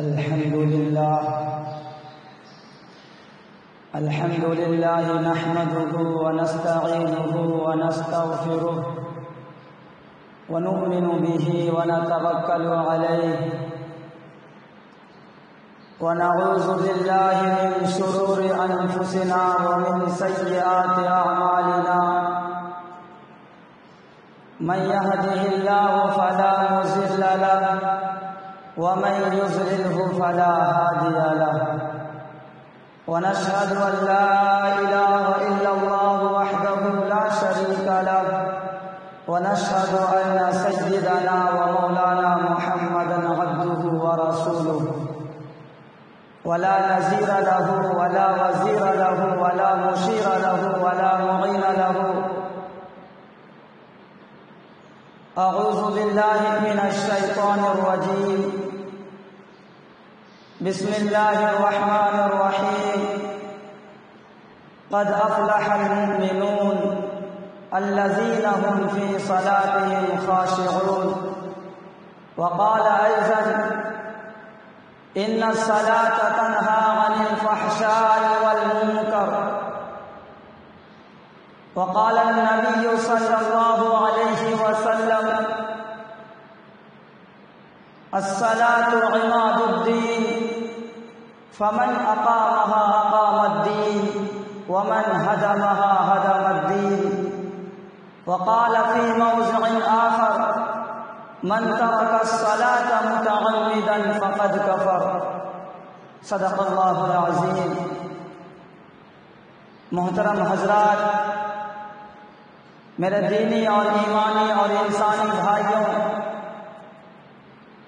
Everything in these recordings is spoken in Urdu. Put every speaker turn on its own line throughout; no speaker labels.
الحمد لله نحمده ونستعينه ونستغفره ونؤمن به ونتوكل عليه ونعوذ بالله من شرور أنفسنا ومن سيئات أعمالنا من يهده الله فلا مضل له ومن يضلله فلا هادي له ونشهد أن لا إله إلا الله وحده لا شريك له ونشهد أن سيدنا ومولانا محمدا عبده ورسوله ولا نظير له ولا وزير له ولا مشير له ولا معين له أعوذ بالله من الشيطان الرجيم بسم الله الرحمن الرحيم قد أفلح المؤمنون الذين هم في صلاتهم خاشعون وقال أيضا إن الصلاة تنهى عن الفحشاء والمنكر وقال النبي صلى الله عليه وسلم الصلاة عماد الدين فمن أقامها أقام الدين ومن هدمها هدم الدين وقال في موضع آخر من ترك الصلاة متعمدا فقد كفر صدق الله العظيم. محترم حضرات، میرے دینی اور ایمانی اور انسانی بھائیوں،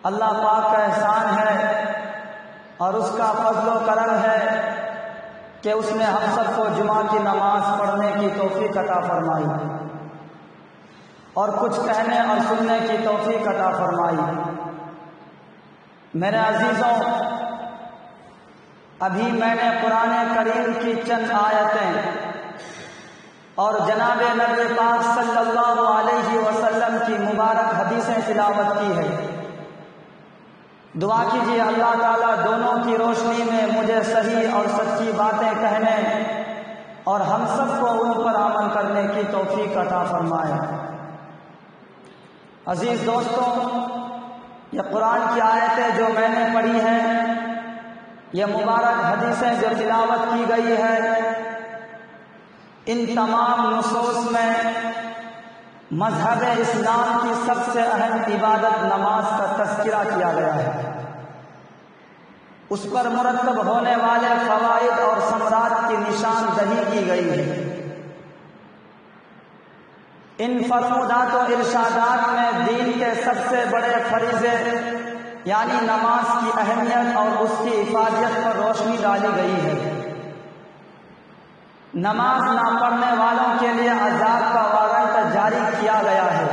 اللہ پاک کا احسان ہے اور اس کا فضل و کرم ہے کہ اس نے ہم سب کو جمعہ کی نماز پڑھنے کی توفیق عطا فرمائی اور کچھ کہنے اور سننے کی توفیق عطا فرمائی. میرے عزیزوں، ابھی میں نے قرآن کریم کی چند آیتیں اور جناب نبی پاک صلی اللہ علیہ وسلم کی مبارک حدیثیں تلاوت کی ہے. دعا کیجیے اللہ تعالیٰ دونوں کی روشنی میں مجھے صحیح اور سچی باتیں کہنے اور ہم سب کو ان پر عمل کرنے کی توفیق عطا فرمائے. عزیز دوستوں، یہ قرآن کی آیتیں جو میں نے پڑھی ہیں، یہ مبارک حدیثیں جو تلاوت کی گئی ہے، ان تمام نصوص میں مذہب اسلام کی سب سے اہم عبادت نماز کا تذکرہ کیا گیا ہے. اس پر مرتب ہونے والے فوائد اور ثمرات کی نشاندہی کی گئی ہے. ان فرمودات و ارشادات میں دین کے سب سے بڑے فریضے یعنی نماز کی اہمیت اور اس کی افادیت پر روشنی ڈالی گئی ہے. نماز نہ پڑھنے والوں کے لیے عذاب کا وارنٹ جاری کیا گیا ہے.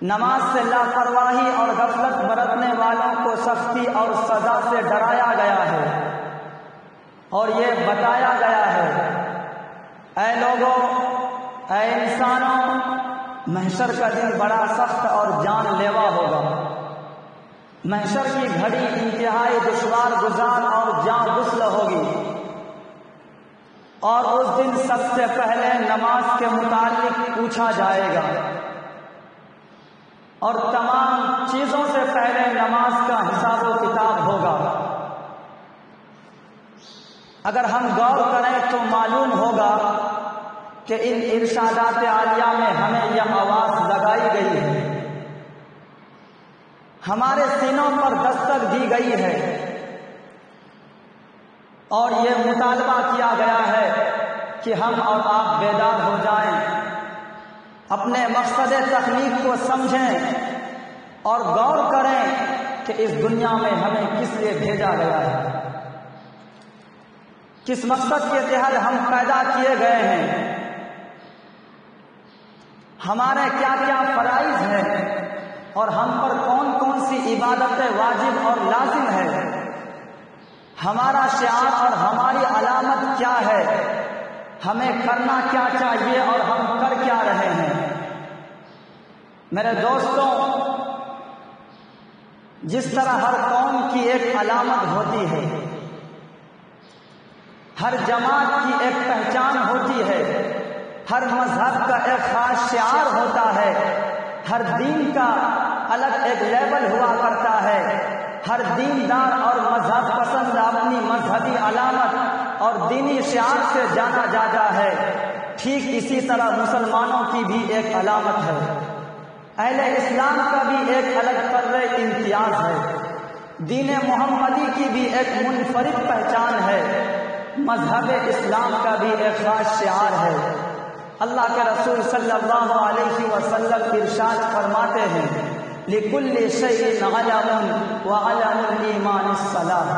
نماز سے لاپرواہی اور غفلت برتنے والوں کو سختی اور سزا سے ڈرایا گیا ہے اور یہ بتایا گیا ہے، اے لوگوں، اے انسانوں، محشر کا دن بڑا سخت اور جان لیوا ہوگا. محشر کی گھڑی انتہائی دشوار گزار اور جاں غسل ہوگی اور اس دن سب سے پہلے نماز کے متعلق پوچھا جائے گا اور تمام چیزوں سے پہلے نماز کا حساب و کتاب ہوگا. اگر ہم غور کریں تو معلوم ہوگا کہ ان ارشادات عالیہ میں ہمیں یہ آواز لگائی گئی ہے، ہمارے سینوں پر دستک دی گئی ہے اور یہ مطالبہ کیا گیا ہے کہ ہم اور آپ بیدار ہو جائیں، اپنے مقصد تخلیق کو سمجھیں اور غور کریں کہ اس دنیا میں ہمیں کس لیے بھیجا گیا ہے، کس مقصد کے تحت ہم پیدا کیے گئے ہیں، ہمارے کیا کیا فرائض ہیں اور ہم پر کون کون سی عبادتیں واجب اور لازم ہے، ہمارا شعار اور ہماری علامت کیا ہے، ہمیں کرنا کیا چاہیے اور ہم کر کیا رہے ہیں. میرے دوستوں، جس طرح ہر قوم کی ایک علامت ہوتی ہے، ہر جماعت کی ایک پہچان ہوتی ہے، ہر مذہب کا ایک خاص شعار ہوتا ہے، ہر دین کا الگ ایک لیبل ہوا کرتا ہے، ہر دیندار اور مذہب پسند اپنی مذہبی علامت اور دینی شعار سے جانا جاتا ہے، ٹھیک اسی طرح مسلمانوں کی بھی ایک علامت ہے۔ اہل اسلام کا بھی ایک الگ قدر امتیاز ہے، دین محمدی کی بھی ایک منفرد پہچان ہے، مذہب اسلام کا بھی ایک خاص شعار ہے۔ اللہ کے رسول صلی اللہ علیہ وسلم ارشاد فرماتے ہیں، لِكُلِّ شَيْءٍ عَلَمٌ وَعَلَمُ الْإِيمَانِ الصَّلَاةُ،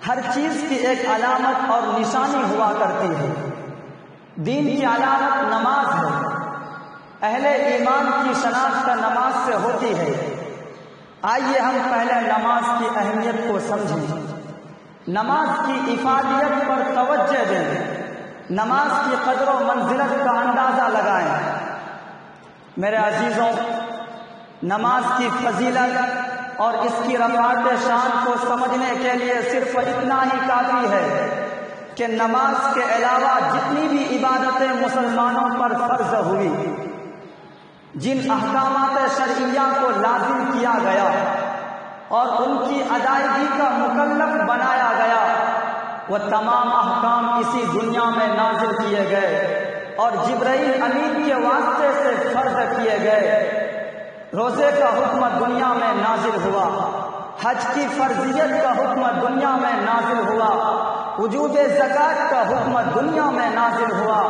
ہر چیز کی ایک علامت اور نشانی ہوا کرتی ہے۔ دین کی علامت نماز ہے، اہل ایمان کی شناخت نماز سے ہوتی ہے۔ آئیے ہم پہلے نماز کی اہمیت کو سمجھیں، نماز کی افادیت پر توجہ دیں، نماز کی قدر و منزلت کا اندازہ لگائیں۔ میرے عزیزوں، نماز کی فضیلت اور اس کی رفعت شان کو سمجھنے کے لیے صرف اتنا ہی کافی ہے کہ نماز کے علاوہ جتنی بھی عبادتیں مسلمانوں پر فرض ہوئی، جن احکامات شرعیہ کو لازم کیا گیا اور ان کی ادائیگی کا مکلف بنایا گیا، وہ تمام احکام اسی دنیا میں نازل کیے گئے اور جبرائیل امین کے واسطے سے فرض کیے گئے۔ روزے کا حکم دنیا میں نازل ہوا، حج کی فرضیت کا حکم دنیا میں نازل ہوا، وجوب زکوٰۃ کا حکم دنیا میں نازل ہوا،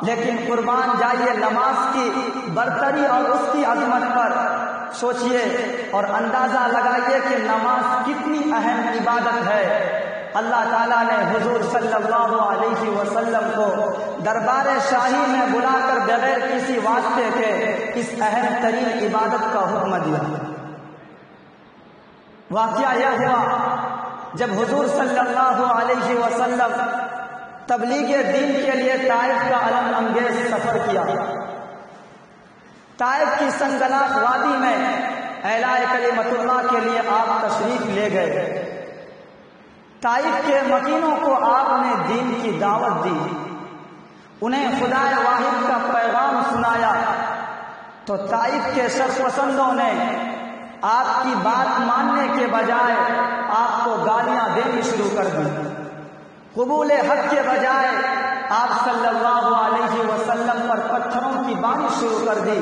لیکن قربان جائیے نماز کی برتری اور اس کی عظمت پر سوچئے اور اندازہ لگائیے کہ نماز کتنی اہم عبادت ہے۔ اللہ تعالیٰ نے حضور صلی اللہ علیہ وسلم کو دربار شاہی میں بلا کر بغیر کسی واسطے کے اس اہم ترین عبادت کا حکم دیا۔ واقعہ یہ ہوا جب حضور صلی اللہ علیہ وسلم تبلیغ دین کے لیے طائف کا الم انگیز سفر کیا۔ طائف کی سنگلاخ وادی میں اعلاء کلمت اللہ کے لیے آپ تشریف لے گئے۔ طائف کے مکینوں کو آپ نے دین کی دعوت دی، انہیں خدا واحد کا پیغام سنایا، تو طائف کے شرپسندوں نے آپ کی بات ماننے کے بجائے آپ کو گالیاں دینی شروع کر دی، قبول حق کے بجائے آپ صلی اللہ علیہ وسلم پر پتھروں کی بارش شروع کر دی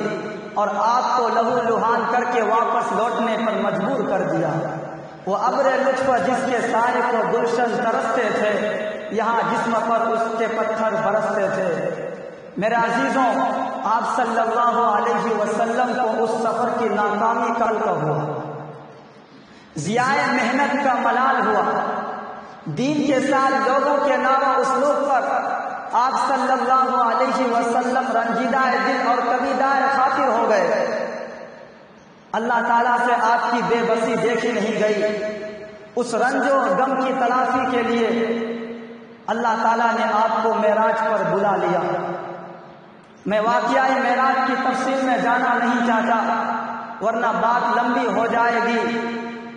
اور آپ کو لہو لہان کر کے واپس لوٹنے پر مجبور کر دیا۔ وہ ابر لطف جس کے سائے کو گلشن ترستے تھے، یہاں جسم پر اس کے پتھر برستے تھے۔ میرے عزیزوں، آپ صلی اللہ علیہ وسلم کو اس سفر کی ناکامی کا ہوا، ضیاء محنت کا ملال ہوا، دین کے ساتھ لوگوں کے نام و اسلوب پر آپ صلی اللہ علیہ وسلم رنجیدہ دل اور کبیدہ خاطر ہو گئے۔ اللہ تعالیٰ سے آپ کی بے بسی دیکھی نہیں گئی۔ اس رنج و غم کی تلافی کے لیے اللہ تعالیٰ نے آپ کو معراج پر بلا لیا۔ میں واقعہ معراج کی تفصیل میں جانا نہیں چاہتا، ورنہ بات لمبی ہو جائے گی۔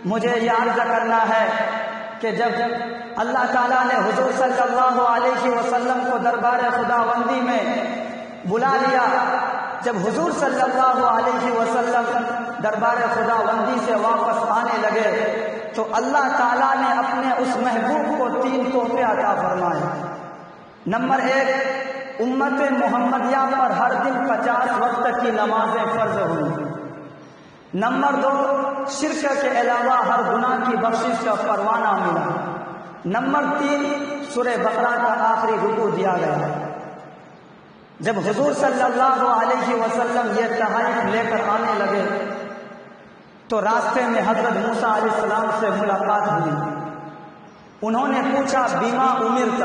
مجھے یہ عرض کرنا ہے کہ جب اللہ تعالیٰ نے حضور صلی اللہ علیہ وسلم کو دربار خداوندی میں بلا لیا، جب حضور صلی اللہ علیہ وسلم دربار خداوندی سے واپس آنے لگے تو اللہ تعالیٰ نے اپنے اس محبوب کو 3 تحفے عطا فرمائے۔ نمبر 1، امت محمدیہ پر ہر دن 50 وقت کی نمازیں فرض ہوئی۔ نمبر 2، شرک کے علاوہ ہر گناہ کی بخشش کا پروانہ ملا۔ نمبر 3، سورہ بقرہ کا آخری رکوع دیا گیا۔ جب حضور صلی اللہ علیہ وسلم یہ تحائف لے کر آنے لگے تو راستے میں حضرت موسیٰ علیہ السلام سے ملاقات ہوئی۔ انہوں نے پوچھا، بیما امرت،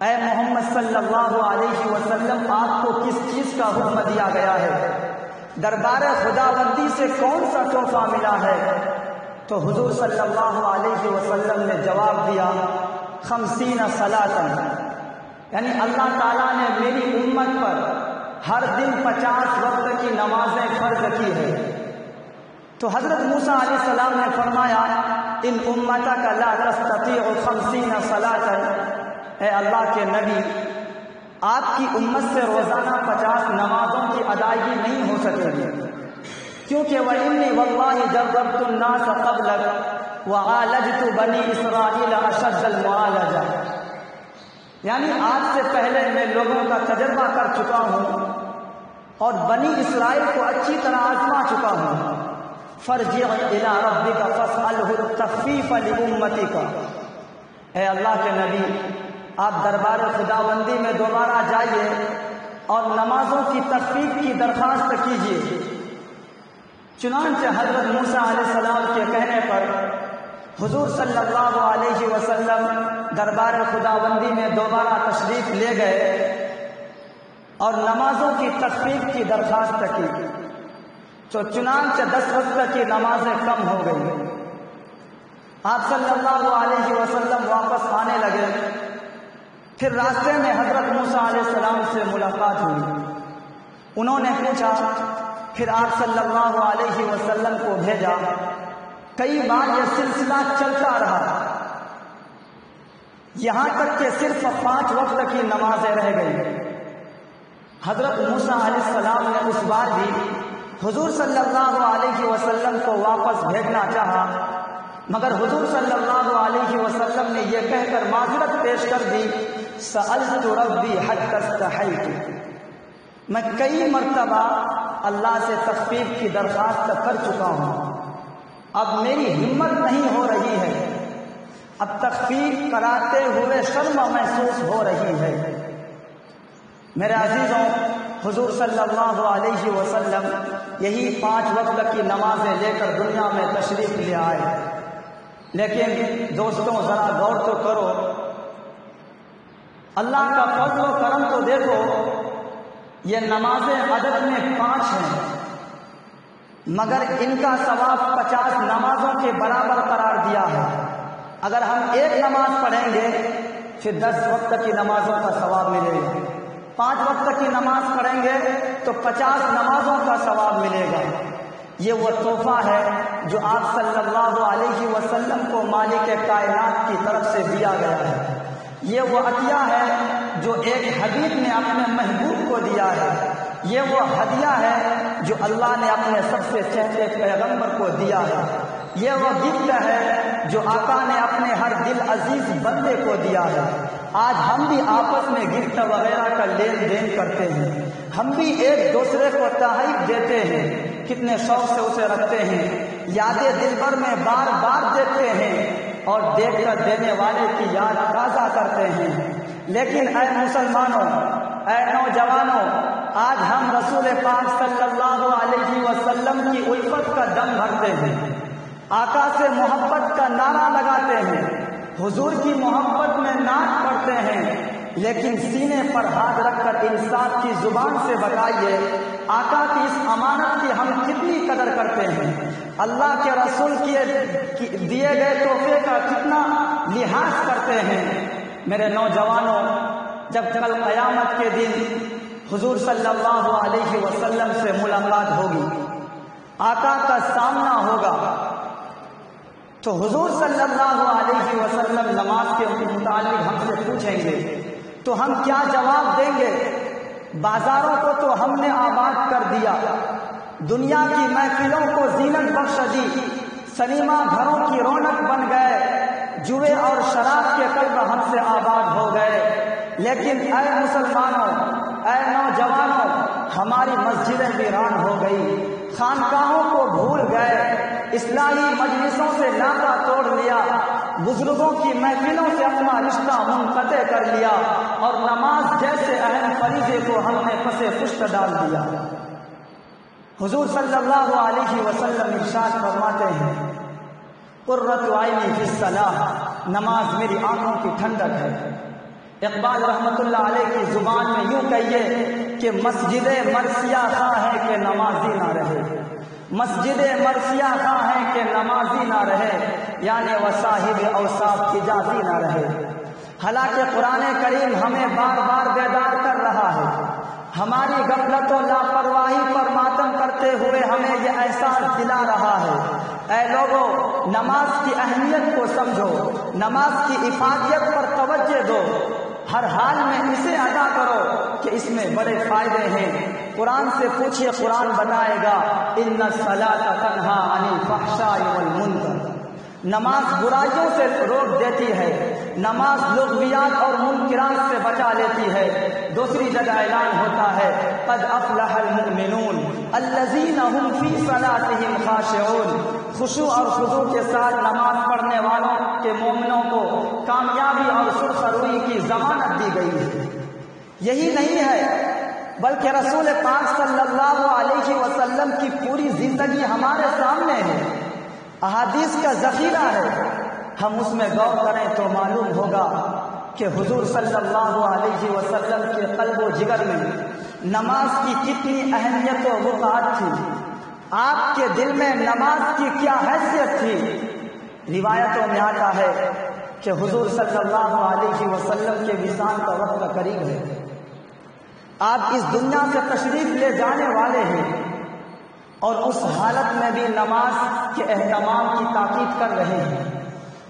اے محمد صلی اللہ علیہ وسلم، آپ کو کس چیز کا حکم دیا گیا ہے؟ دربار خداوندی سے کون سا تحفہ ملا ہے؟ تو حضور صلی اللہ علیہ وسلم نے جواب دیا، 50 صلاۃ، یعنی اللہ تعالیٰ نے میری امت پر ہر دن 50 وقت کی نمازیں فرض کی ہے۔ تو حضرت موسیٰ علیہ السلام نے فرمایا ان امتک لا تستطیع 50 صلاۃ، اے اللہ کے نبی آپ کی امت سے روزانہ 50 نمازوں کی ادائیگی نہیں ہو سکے گی، کیونکہ وَإِنِّي وَاللَّهِ جَرَّبْتُ النَّاسَ قَبْلَكَ وَعَالَجْتُ بَنِي إِسْرَائِيلَ أَشَدَّ الْمُعَالَجَةِ، یعنی آج سے پہلے میں لوگوں کا تجربہ کر چکا ہوں اور بنی اسرائیل کو اچھی طرح آزما چکا ہوں۔ فَارْجِعْ إِلَىٰ رَبِّكَ فَاسْأَلْهُ التَّخْفِيفَ لِأُمَّتِكَ، اے اللہ کے نبی آپ دربار خداوندی میں دوبارہ جائیے اور نمازوں کی تخفیف کی درخواست کیجیے۔ چنانچہ حضرت موسیٰ علیہ السلام کے کہنے پر حضور صلی اللہ علیہ وسلم دربار خداوندی میں دوبارہ تشریف لے گئے اور نمازوں کی تخفیف کی درخواست کی، تو چنانچہ 10 وقت کی نمازیں کم ہو گئی۔ آپ صلی اللہ علیہ وسلم واپس آنے لگے، پھر راستے میں حضرت موسیٰ علیہ السلام سے ملاقات ہوئی۔ انہوں نے پوچھا، پھر آپ صلی اللہ علیہ وسلم کو بھیجا۔ کئی بار یہ سلسلہ چلتا رہا، یہاں تک کہ صرف 5 وقت کی نمازیں رہ گئی۔ حضرت موسیٰ علیہ السلام نے اس بار بھی حضور صلی اللہ علیہ وسلم کو واپس بھیجنا چاہا، مگر حضور صلی اللہ علیہ وسلم نے یہ کہہ کر معذرت پیش کر دی، سألت ربی حتی استحییت، میں کئی مرتبہ اللہ سے تخفیف کی درخواست کر چکا ہوں، اب میری ہمت نہیں ہو رہی ہے، اب تخفیف کراتے ہوئے شرم محسوس ہو رہی ہے۔ میرے عزیزوں، حضور صلی اللہ علیہ وسلم یہی 5 وقت کی نمازیں لے کر دنیا میں تشریف لے آئے، لیکن دوستوں ذرا غور تو کرو، اللہ کا فضل و کرم تو دیکھو، یہ نمازیں عدد میں 5 ہیں، مگر ان کا ثواب 50 نمازوں کے برابر قرار دیا ہے۔ اگر ہم ایک نماز پڑھیں گے پھر 10 وقت کی نمازوں کا ثواب ملے گا، 5 وقت کی نماز پڑھیں گے تو 50 نمازوں کا ثواب ملے گا۔ یہ وہ تحفہ ہے جو آپ صلی اللہ علیہ وسلم کو مالک کائنات کی طرف سے دیا گیا ہے، یہ وہ عطیہ ہے جو ایک حبیب نے اپنے محبوب کو دیا ہے، یہ وہ ہدیہ ہے جو اللہ نے اپنے سب سے چہتے پیغمبر کو دیا ہے، یہ وہ گفٹ ہے جو آقا نے اپنے ہر دل عزیز بندے کو دیا ہے۔ آج ہم بھی آپس میں گفٹ وغیرہ کا لین دین کرتے ہیں، ہم بھی ایک دوسرے کو تحائف دیتے ہیں، کتنے شوق سے اسے رکھتے ہیں، یادیں دل بھر میں بار بار دیتے ہیں اور دیکھ کر دینے والے کی یاد تازہ کرتے ہیں۔ لیکن اے مسلمانوں، اے نوجوانوں، آج ہم رسول پاک صلی اللہ علیہ وسلم کی الفت کا دم بھرتے ہیں، آقا سے محبت کا نعرہ لگاتے ہیں، حضور کی محبت میں نعت پڑھتے ہیں، لیکن سینے پر ہاتھ رکھ کر انصاف کی زبان سے بتائیے آقا کی اس امانت کی ہم کتنی قدر کرتے ہیں، اللہ کے رسول کی دیے گئے تحفے کا کتنا لحاظ کرتے ہیں۔ میرے نوجوانوں، جب کل قیامت کے دن حضور صلی اللہ علیہ وسلم سے ملاقات ہوگی، آقا کا سامنا ہوگا، تو حضور صلی اللہ علیہ وسلم نماز کے متعلق ہم سے پوچھیں گے تو ہم کیا جواب دیں گے؟ بازاروں کو تو ہم نے آباد کر دیا، دنیا کی محفلوں کو زینت بخش دی، سنیما گھروں کی رونق بن گئے، جوئے اور شراب کے قلب ہم سے آباد ہو گئے، لیکن اے مسلمانوں، اے نوجوانوں، ہماری مسجدیں ویران ہو گئی، خانقاہوں کو بھول گئے، اصلاحی مجلسوں سے ناطہ توڑ لیا، بزرگوں کی محفلوں سے اپنا رشتہ منقطع کر لیا، اور نماز جیسے اہم فریضے کو ہم نے پسے پشت ڈال دیا۔ حضور صلی اللہ علیہ وسلم ارشاد فرماتے ہیں، قرۃ عینی فی الصلاۃ، نماز میری آنکھوں کی ٹھنڈک ہے۔ اقبال رحمۃ اللہ علیہ کی زبان میں یوں کہیے کہ مسجد مرثیہ خواہ ہے کہ نمازی نہ رہے، مسجد مرثیہ خواہ ہے کہ نمازی نہ رہے، یعنی وصاحب اوصاف حجازی نہ رہے۔ حالانکہ قرآن کریم ہمیں بار بار بیدار کر رہا ہے، ہماری غفلت و لاپرواہی پر ماتم کرتے ہوئے ہمیں یہ احساس دلا رہا ہے، اے لوگوں نماز کی اہمیت کو سمجھو، نماز کی افادیت پر توجہ دو، ہر حال میں اسے ادا کرو کہ اس میں بڑے فائدے ہیں۔ قرآن سے پوچھئے، قرآن بتائے گا ان الصلاۃ تنہی عن الفحشاء والمنکر، نماز برائیوں سے روک دیتی ہے، نماز لغویات اور منکرات سے بچا لیتی ہے۔ دوسری جگہ اعلان ہوتا ہے قد افلح المؤمنون الذین هم فی صلاتهم خاشعون، خشوع اور خضوع کے ساتھ نماز پڑھنے والوں کے مومنوں کو کامیابی اور سرخروئی کی ضمانت دی گئی ہے۔ یہی نہیں ہے بلکہ رسول پاک صلی اللہ علیہ وسلم کی پوری زندگی ہمارے سامنے ہے، احادیث کا ذخیرہ ہے، ہم اس میں غور کریں تو معلوم ہوگا کہ حضور صلی اللہ علیہ وسلم کے قلب و جگر میں نماز کی کتنی اہمیت و وقعت تھی، آپ کے دل میں نماز کی کیا حیثیت تھی۔ روایتوں میں آتا ہے کہ حضور صلی اللہ علیہ وسلم کے وصال کا وقت قریب ہے، آپ اس دنیا سے تشریف لے جانے والے ہیں، اور اس حالت میں بھی نماز کے اہتمام کی تاکید کر رہے ہیں،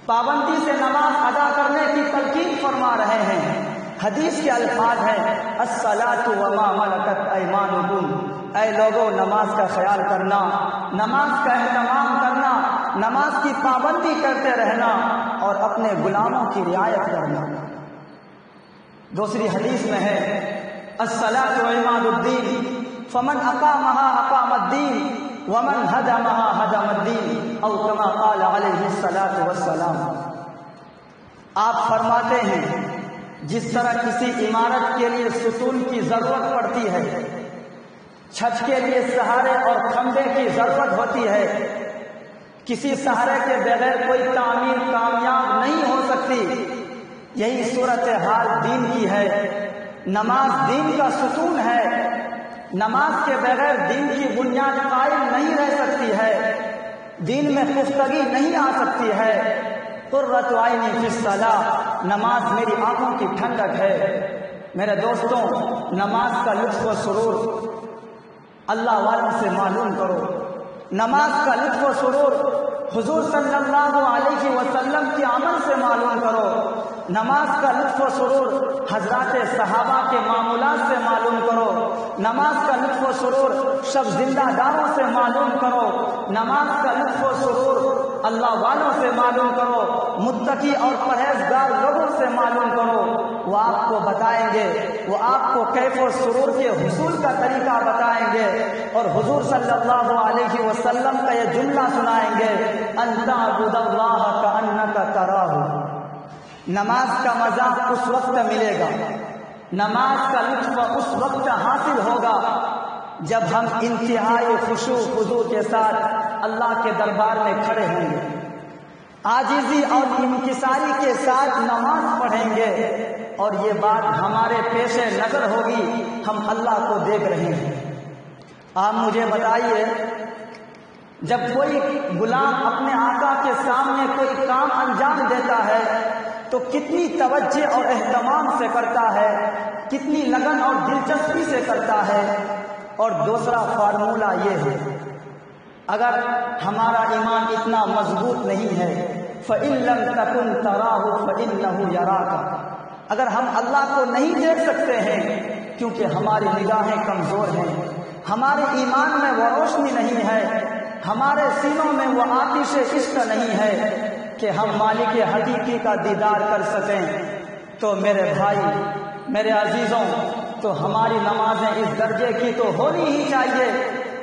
پابندی سے نماز ادا کرنے کی تلقین فرما رہے ہیں۔ حدیث کے الفاظ ہیں الصلاۃ وما ملکت ایمانکم، اے لوگوں نماز کا خیال کرنا، نماز کا اہتمام کرنا، نماز کی پابندی کرتے رہنا اور اپنے غلاموں کی رعایت کرنا۔ دوسری حدیث میں ہے الصلاۃ عماد الدین فمن اقامها اقام الدین ومن هدمها هدم الدین او کما قال علیہ الصلاۃ والسلام۔ آپ فرماتے ہیں جس طرح کسی عمارت کے لیے ستون کی ضرورت پڑتی ہے، چھت کے لیے سہارے اور کھمبے کی ضرورت ہوتی ہے، کسی سہارے کے بغیر کوئی تعمیر کامیاب نہیں ہو سکتی، یہی صورتحال دین کی ہے۔ نماز دین کا ستون ہے، نماز کے بغیر دین کی بنیاد قائم نہیں رہ سکتی ہے، دین میں پختگی نہیں آ سکتی ہے۔ قرۃ عینی فی الصلاۃ، نماز میری آنکھوں کی ٹھنڈک ہے۔ میرے دوستوں نماز کا لطف و سرور اللہ والوں سے معلوم کرو، نماز کا لطف و سرور حضور صلی اللہ علیہ وسلم کے عمل سے معلوم کرو، نماز کا لطف و سرور حضرات صحابہ کے معمولات سے معلوم کرو، نماز کا لطف و سرور شب زندہ داروں سے معلوم کرو، نماز کا لطف و سرور اللہ والوں سے معلوم کرو، متقی اور پرہیزگار لوگوں سے معلوم کرو، وہ آپ کو بتائیں گے، وہ آپ کو کیف و سرور کے حصول کا طریقہ بتائیں گے، اور حضور صلی اللہ علیہ وسلم کا یہ جملہ سنائیں گے ان تعبد اللہ کأنک تراہ۔ نماز کا مزہ اس وقت ملے گا، نماز کا لطف اس وقت حاصل ہوگا جب ہم انتہائی خشوع خضوع کے ساتھ اللہ کے دربار میں کھڑے ہوں گے، عاجزی اور انکساری کے ساتھ نماز پڑھیں گے، اور یہ بات ہمارے پیش نظر ہوگی، ہم اللہ کو دیکھ رہے ہیں۔ آپ مجھے بتائیے جب کوئی غلام اپنے آقا کے سامنے کوئی کام انجام دیتا ہے تو کتنی توجہ اور اہتمام سے کرتا ہے، کتنی لگن اور دلچسپی سے کرتا ہے۔ اور دوسرا فارمولہ یہ ہے، اگر ہمارا ایمان اتنا مضبوط نہیں ہے فَإِن لَمْ تَكُنْ تَرَاهُ فَإِنَّهُ يَرَاكَ، اگر ہم اللہ کو نہیں دیکھ سکتے ہیں کیونکہ ہماری نگاہیں کمزور ہیں، ہمارے ایمان میں وہ روشنی نہیں ہے، ہمارے سینوں میں وہ آتش عشق نہیں ہے کہ ہم مالک حقیقی کا دیدار کر سکیں، تو میرے بھائی میرے عزیزوں تو ہماری نمازیں اس درجے کی تو ہونی ہی چاہیے،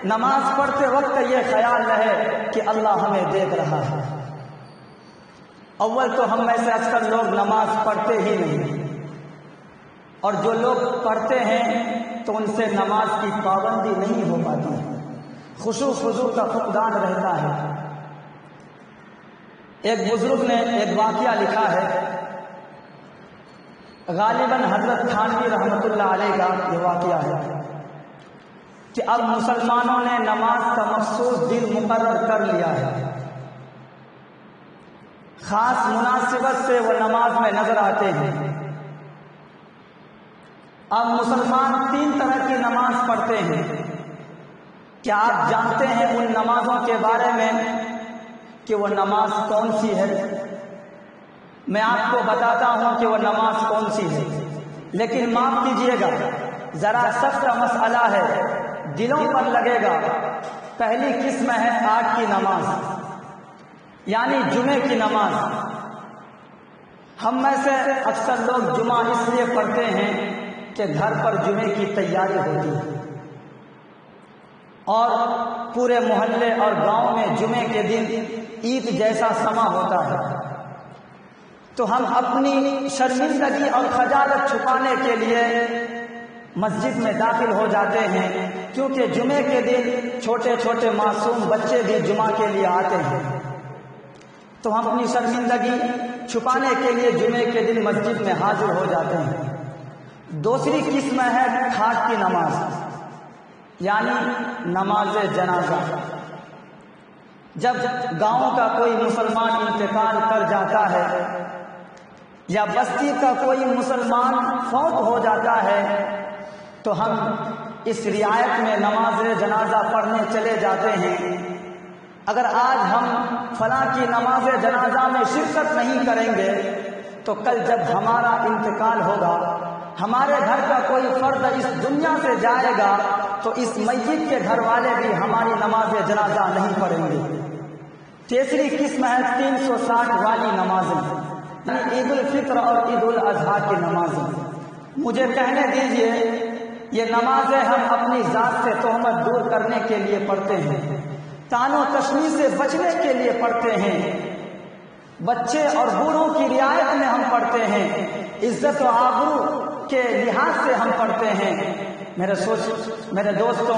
نماز پڑھتے وقت یہ خیال رہے کہ اللہ ہمیں دیکھ رہا ہے۔ اول تو ہم میں سے اکثر لوگ نماز پڑھتے ہی نہیں، اور جو لوگ پڑھتے ہیں تو ان سے نماز کی پابندی نہیں ہو پاتی، خشوع خضوع کا فقدان رہتا ہے۔ ایک بزرگ نے ایک واقعہ لکھا ہے، غالباً حضرت تھانوی رحمۃ اللہ علیہ کا یہ واقعہ ہے کہ اب مسلمانوں نے نماز کا مخصوص دن مقرر کر لیا ہے، خاص مناسبت سے وہ نماز میں نظر آتے ہیں۔ اب مسلمان 3 طرح کی نماز پڑھتے ہیں. کیا آپ جانتے ہیں ان نمازوں کے بارے میں کہ وہ نماز کون سی ہے؟ میں آپ کو بتاتا ہوں کہ وہ نماز کون سی ہے، لیکن معاف کیجیے گا ذرا سخت مسئلہ ہے، دلوں پر لگے گا. پہلی قسم ہے 8 کی نماز، یعنی جمعے کی نماز. ہم میں سے اکثر لوگ جمعہ اس لیے پڑھتے ہیں کہ گھر پر جمعے کی تیاری ہوتی ہے، اور پورے محلے اور گاؤں میں جمعے کے دن عید جیسا سما ہوتا ہے. تو ہم اپنی شرمندگی اور خجالت چھپانے کے لیے مسجد میں داخل ہو جاتے ہیں، کیونکہ جمعے کے دن چھوٹے چھوٹے معصوم بچے بھی جمعہ کے لیے آتے ہیں. تو ہم اپنی شرمندگی چھپانے کے لیے جمعے کے دن مسجد میں حاضر ہو جاتے ہیں. دوسری قسم ہے کھاٹ کی نماز، یعنی نماز جنازہ. جب گاؤں کا کوئی مسلمان انتقال کر جاتا ہے یا بستی کا کوئی مسلمان فوت ہو جاتا ہے تو ہم اس رعایت میں نماز جنازہ پڑھنے چلے جاتے ہیں. اگر آج ہم فلاں کی نماز جنازہ میں شرکت نہیں کریں گے تو کل جب ہمارا انتقال ہوگا، ہمارے گھر کا کوئی فرد اس دنیا سے جائے گا تو اس میت کے گھر والے بھی ہماری نماز جنازہ نہیں پڑھیں گے. تیسری قسم ہے 360 والی نمازیں، یعنی عید الفطر اور عید الاضحیٰ کی نمازیں. مجھے کہنے دیجئے یہ نمازیں ہم اپنی ذات سے تہمت دور کرنے کے لیے پڑھتے ہیں، طعن و تشنیع سے بچنے کے لیے پڑھتے ہیں، بچے اور بوڑھوں کی رعایت میں ہم پڑھتے ہیں، عزت و آبرو کے لحاظ سے ہم پڑھتے ہیں. میرے دوستوں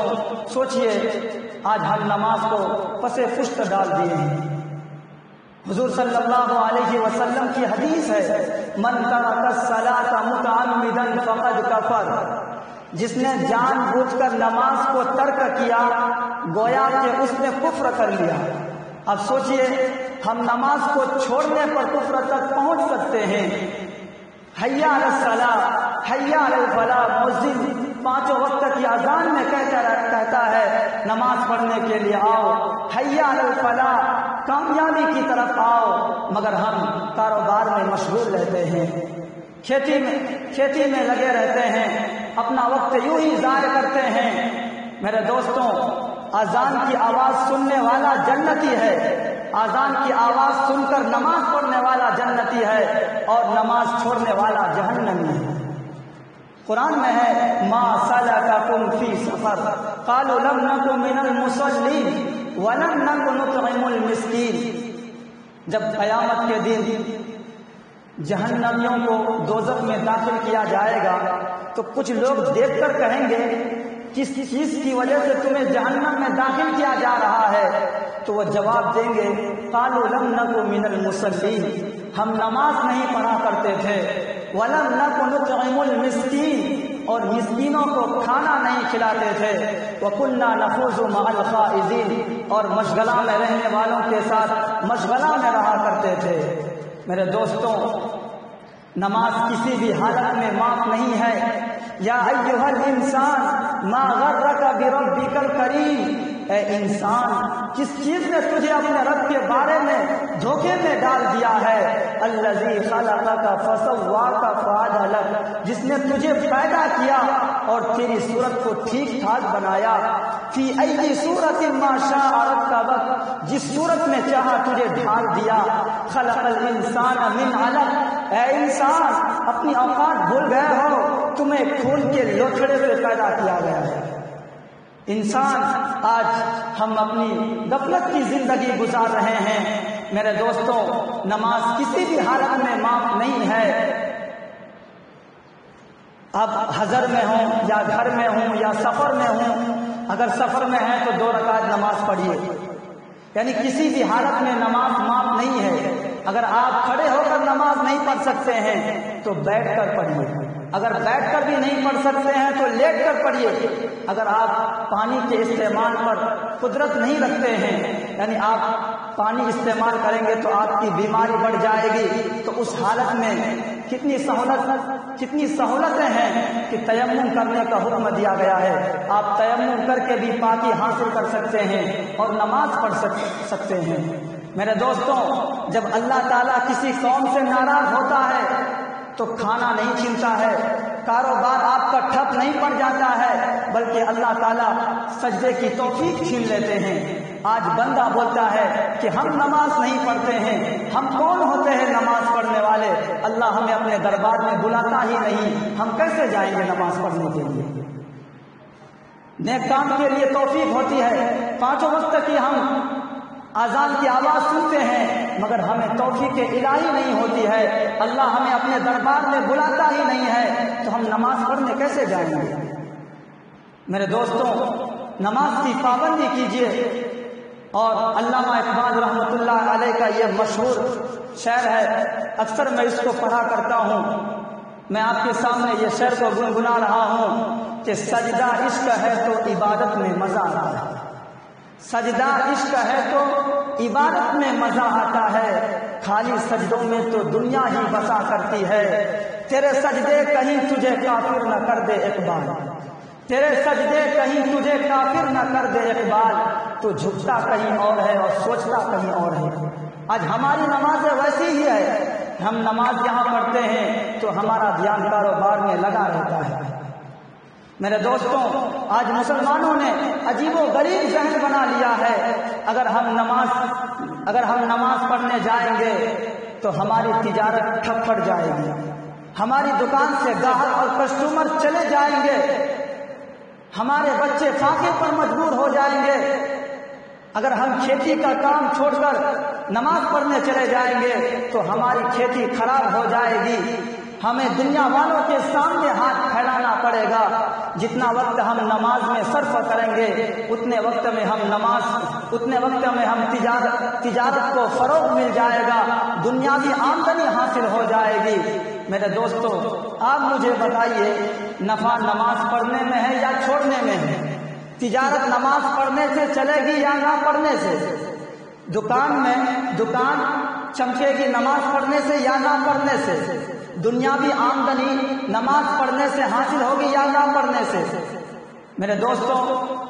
سوچئے آج ہم نماز کو پس پشت ڈال دیے ہیں. حضور صلی اللہ علیہ وسلم کی حدیث ہے، من ترک الصلاۃ متعمدا فقد کفر. جس نے جان بوجھ کر نماز کو ترک کیا گویا کہ اس نے کفر کر لیا. اب سوچئے ہم نماز کو چھوڑنے پر کفر تک پہنچ سکتے ہیں. حی علی الصلاۃ حی علی الفلاح، مؤذن 5 وقت کی اذان میں کہتا ہے نماز پڑھنے کے لیے آؤ، حی علی الفلاح، کامیابی کی طرف آؤ. مگر ہم کاروبار میں مشغول رہتے ہیں، کھیتی میں لگے رہتے ہیں، اپنا وقت یوں ہی ضائع کرتے ہیں. میرے دوستوں اذان کی آواز سننے والا جنتی ہے، اذان کی آواز سن کر نماز پڑھنے والا جنتی ہے، اور نماز چھوڑنے والا جہنمی ہے. قرآن میں ہے ما سلککم فی سفر قالوا لم نک من المصلین ولم نک نطعم المسکین. جب قیامت کے دن جہنمیوں کو دوزخ میں داخل کیا جائے گا تو کچھ لوگ دیکھ کر کہیں گے کس چیز کی وجہ سے تمہیں جہنم میں داخل کیا جا رہا ہے؟ تو وہ جواب دیں گے قالوا لم نک من المصلین، ہم نماز نہیں پڑھا کرتے تھے، ولم نک نطعم المسکین، اور مسکینوں کو کھانا نہیں کھلاتے تھے، وکنا نخوض مع الخائضین، اور مشغلہ میں رہنے والوں کے ساتھ مشغلہ میں رہا کرتے تھے. میرے دوستوں نماز کسی بھی حالت میں معاف نہیں ہے. یا ایھا الانسان ما غرک بربک الکریم، اے انسان کس چیز نے تجھے اپنے رب کے بارے میں دھوکے میں ڈال دیا ہے؟ الذی خلقک فسواک فعدلک، جس نے تجھے پیدا کیا اور تیری صورت کو ٹھیک ٹھاک بنایا. فی ای صورت ما شاء رکبک، جس صورت میں چاہا تجھے ڈھال دیا. خلق الانسان من علق، اے انسان اپنی اوقات بھول گئے ہو، تمہیں خون کے لوتھڑے سے پیدا کیا گیا ہے. انسان آج ہم اپنی غفلت کی زندگی گزار رہے ہیں. میرے دوستوں نماز کسی بھی حالت میں معاف نہیں ہے. اب حضر میں ہوں یا گھر میں ہوں یا سفر میں ہوں، اگر سفر میں ہیں تو 2 رکعت نماز پڑھیے، یعنی کسی بھی حالت میں نماز معاف نہیں ہے. اگر آپ کھڑے ہو کر نماز نہیں پڑھ سکتے ہیں تو بیٹھ کر پڑھیے، اگر بیٹھ کر بھی نہیں پڑھ سکتے ہیں تو لیٹ کر پڑھیے. اگر آپ پانی کے استعمال پر قدرت نہیں رکھتے ہیں، یعنی آپ پانی استعمال کریں گے تو آپ کی بیماری بڑھ جائے گی، تو اس حالت میں کتنی سہولتیں ہیں کہ تیمم کرنے کا حکم دیا گیا ہے۔ آپ تیمم کر کے بھی پاکی حاصل کر سکتے ہیں اور نماز پڑھ سکتے ہیں۔ میرے دوستوں، جب اللہ تعالیٰ کسی قوم سے ناراض ہوتا ہے تو کھانا نہیں چھینتا ہے، کاروبار آپ کا ٹھپ نہیں پڑ جاتا ہے، بلکہ اللہ تعالیٰ سجدے کی توفیق چھین لیتے ہیں۔ آج بندہ بولتا ہے کہ ہم نماز نہیں پڑھتے ہیں، ہم کون ہوتے ہیں نماز پڑھنے والے؟ اللہ ہمیں اپنے دربار میں بلاتا ہی نہیں، ہم کیسے جائیں گے نماز پڑھنے کے لیے؟ نیک کام کے لیے توفیق ہوتی ہے، 5 وقت کی ہم اذان کی آواز سنتے ہیں، مگر ہمیں توفیق الہی نہیں ہوتی ہے، اللہ ہمیں اپنے دربار میں بلاتا ہی نہیں ہے، تو ہم نماز پڑھنے کیسے جائیں گے؟ میرے دوستوں، نماز کی پابندی کیجیے۔ اور علامہ اقبال رحمۃ اللہ علیہ کا یہ مشہور شعر ہے، اکثر میں اس کو پڑھا کرتا ہوں۔ میں آپ کے سامنے یہ شعر کو گنگنا رہا ہوں کہ سجدہ عشق ہے تو عبادت میں مزہ آتا ہے، سجدہ عشق ہے تو عبادت میں مزہ آتا ہے، خالی سجدوں میں تو دنیا ہی بسا کرتی ہے، تیرے سجدے کہیں تجھے کافر نہ کر دے اقبال، تیرے سجدے کہیں تجھے کافر نہ کر دے اقبال، تو جھکتا کہیں اور ہے اور سوچتا کہیں اور ہے۔ آج ہماری نماز ویسی ہی ہے، ہم نماز یہاں پڑھتے ہیں تو ہمارا دھیان کاروبار میں لگا رہتا ہے۔ میرے دوستوں، آج مسلمانوں نے عجیب و غریب ذہن بنا لیا ہے، اگر ہم نماز پڑھنے جائیں گے تو ہماری تجارت ٹھپ پڑ جائے گی، ہماری دکان سے گاہک اور کسٹمر چلے جائیں گے، ہمارے بچے فاقے پر مجبور ہو جائیں گے۔ اگر ہم کھیتی کا کام چھوڑ کر نماز پڑھنے چلے جائیں گے تو ہماری کھیتی خراب ہو جائے گی، ہمیں دنیا والوں کے سامنے ہاتھ پھیلانا پڑے گا۔ جتنا وقت ہم نماز میں صرف کریں گے اتنے وقت میں ہم تجارت کو فروغ مل جائے گا، دنیاوی آمدنی حاصل ہو جائے گی۔ میرے دوستوں، آپ مجھے بتائیے، نفع نماز پڑھنے میں ہے یا چھوڑنے میں ہے؟ تجارت نماز پڑھنے سے چلے گی یا نہ پڑھنے سے؟ دکان چمکے گی نماز پڑھنے سے یا نہ پڑھنے سے؟ دنیاوی آمدنی نماز پڑھنے سے حاصل ہوگی یا نہ پڑھنے سے؟ میرے دوستوں،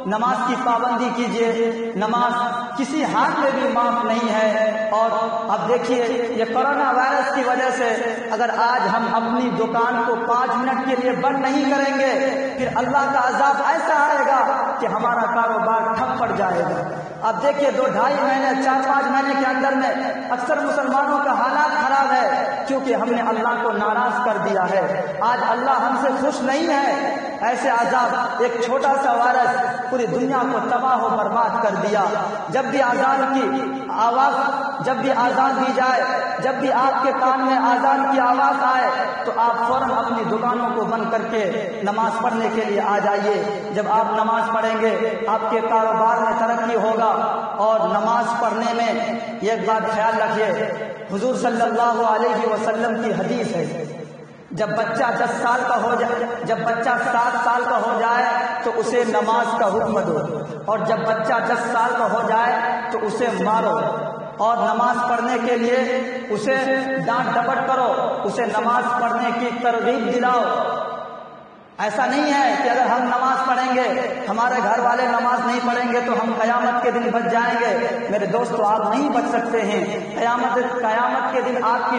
نماز کی پابندی کیجیے، نماز کسی حال میں بھی معاف نہیں ہے۔ اور اب دیکھیے، یہ کورونا وائرس کی وجہ سے اگر آج ہم اپنی دکان کو 5 منٹ کے لیے بند نہیں کریں گے، پھر اللہ کا عذاب ایسا آئے گا کہ ہمارا کاروبار ٹھپ پڑ جائے گا۔ اب دیکھیے 2-2.5 مہینے 4-5 مہینے کے اندر میں اکثر مسلمانوں کا حالات خراب ہے، کیونکہ ہم نے اللہ کو ناراض کر دیا ہے۔ آج اللہ ہم سے خوش نہیں ہے، ایسے عذاب، ایک چھوٹا سا وائرس پوری دنیا کو تباہ و برباد کر دیا۔ جب بھی اذان دی جائے، جب بھی آپ کے کان میں اذان کی آواز آئے تو آپ فوراً اپنی دکانوں کو بند کر کے نماز پڑھنے کے لیے آ جائیے۔ جب آپ نماز پڑھیں گے آپ کے کاروبار میں ترقی ہوگا۔ اور نماز پڑھنے میں ایک بات خیال رکھیے، حضور صلی اللہ علیہ وسلم کی حدیث ہے، جب بچہ 10 سال کا ہو جائے، جب بچہ 7 سال کا ہو جائے تو اسے نماز کا حکم دو، اور جب بچہ 10 سال کا ہو جائے تو اسے مارو، اور نماز پڑھنے کے لیے اسے ڈانٹ ڈپٹ کرو، اسے نماز پڑھنے کی ترغیب دلاؤ۔ ایسا نہیں ہے کہ اگر ہم نماز پڑھیں گے، ہمارے گھر والے نماز نہیں پڑھیں گے تو ہم قیامت کے دن بچ جائیں گے۔ میرے دوستو، آپ نہیں بچ سکتے ہیں۔ قیامت کے دن آپ کی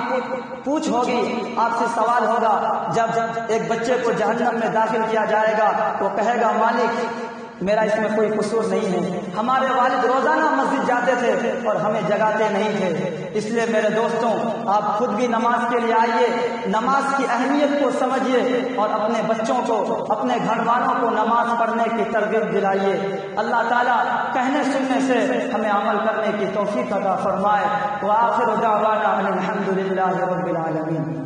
پوچھ ہوگی، آپ سے سوال ہوگا۔ جب ایک بچے کو جہنم میں داخل کیا جائے گا وہ کہے گا، مالک میرا اس میں کوئی قصور نہیں ہے، ہمارے والد روزانہ مسجد جاتے تھے اور ہمیں جگاتے نہیں تھے۔ اس لیے میرے دوستوں، آپ خود بھی نماز کے لیے آئیے، نماز کی اہمیت کو سمجھیے اور اپنے بچوں کو، اپنے گھر والوں کو نماز پڑھنے کی ترغیب دلائیے۔ اللہ تعالیٰ کہنے سننے سے ہمیں عمل کرنے کی توفیق عطا فرمائے۔ وآخر دعوانا ان الحمد للہ رب العالمین۔